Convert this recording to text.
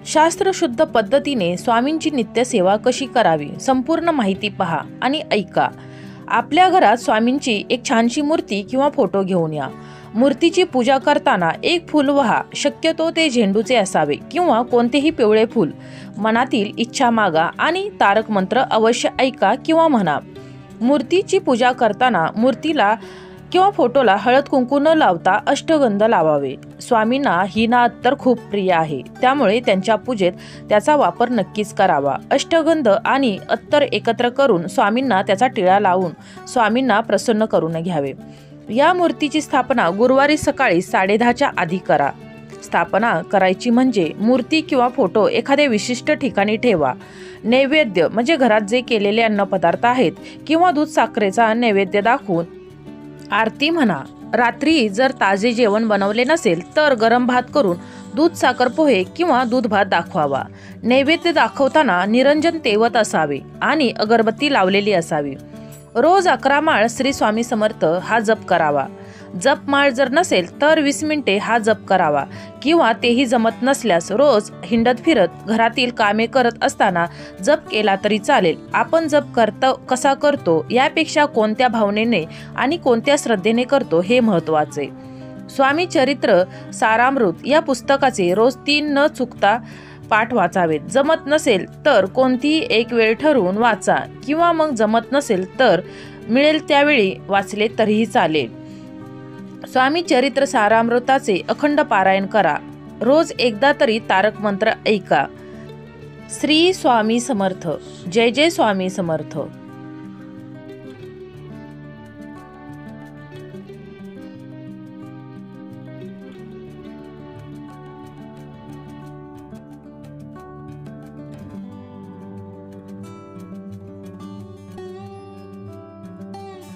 शास्त्रशुद्ध पद्धतीने स्वामींची नित्यसेवा कशी करावी संपूर्ण माहिती पहा आणि ऐका। आपल्या घरात स्वामींची एक छानशी मूर्ती किंवा फोटो घेऊन या। मूर्तीची पूजा करताना एक फूल वहा, शक्यतो ते झेंडूचे असावे किंवा कोणतेही पिवळे फूल। मनातील इच्छा मागा आणि तारक मंत्र अवश्य ऐका किंवा म्हणा। मूर्तीची पूजा करताना मूर्तीला किंवा फोटोला हळद कुंकू न लावता अष्टगंध लावावे। स्वामींना ही नाद तर खूप प्रिय आहे, त्यामुळे त्यांच्या पूजेत त्याचा वापर नक्कीच करावा। अष्टगंध आणि अत्तर एकत्र करून स्वामींना त्याचा टिळा लावून स्वामींना प्रसन्न करून घ्यावे। या मूर्तीची स्थापना गुरुवारी सकाळी 10:30च्या आधी करा। स्थापना करायची म्हणजे मूर्ती किंवा फोटो एखाद्या विशिष्ट ठिकाणी ठेवा। नैवेद्य म्हणजे घरात जे केलेले अन्नपदार्थ आहेत किंवा दूध साखरेचा नैवेद्य दाखवून आरती म्हणा। रात्री जर ताजे जेवण बनवले नसेल तर गरम भात करून दूध साखर पोहे किंवा दूध भात दाखवावा। नैवेद्य दाखवताना निरंजन तेवत असावे आणि अगरबत्ती लावलेली असावी। रोज 11 माळ श्री स्वामी समर्थ हा जप करावा। जपमाळ जर नसेल तर 20 मिनिटे हा जप करावा किंवा तेही जमत नसल्यास रोज हिंडत फिरत घरातील कामे करत असताना जप केला तरी चालेल। आपण जप कसा करतो यापेक्षा कोणत्या भावनेने आणि कोणत्या श्रद्धेने करतो हे महत्त्वाचे। स्वामी चरित्र सारामृत या पुस्तकाचे रोज 3 न चुकता पाठ वाचावेत। जमत नसेल तर कोणतीही एक वेळ ठरवून वाचा किंवा मग जमत नसेल तर मिळेल त्यावेळी वाचले तरीही चालेल। स्वामी चरित्र सारामृताचे अखंड पारायण करा। रोज एकदा तरी तारक मंत्र ऐका। श्री स्वामी समर्थ, जय जय स्वामी समर्थ।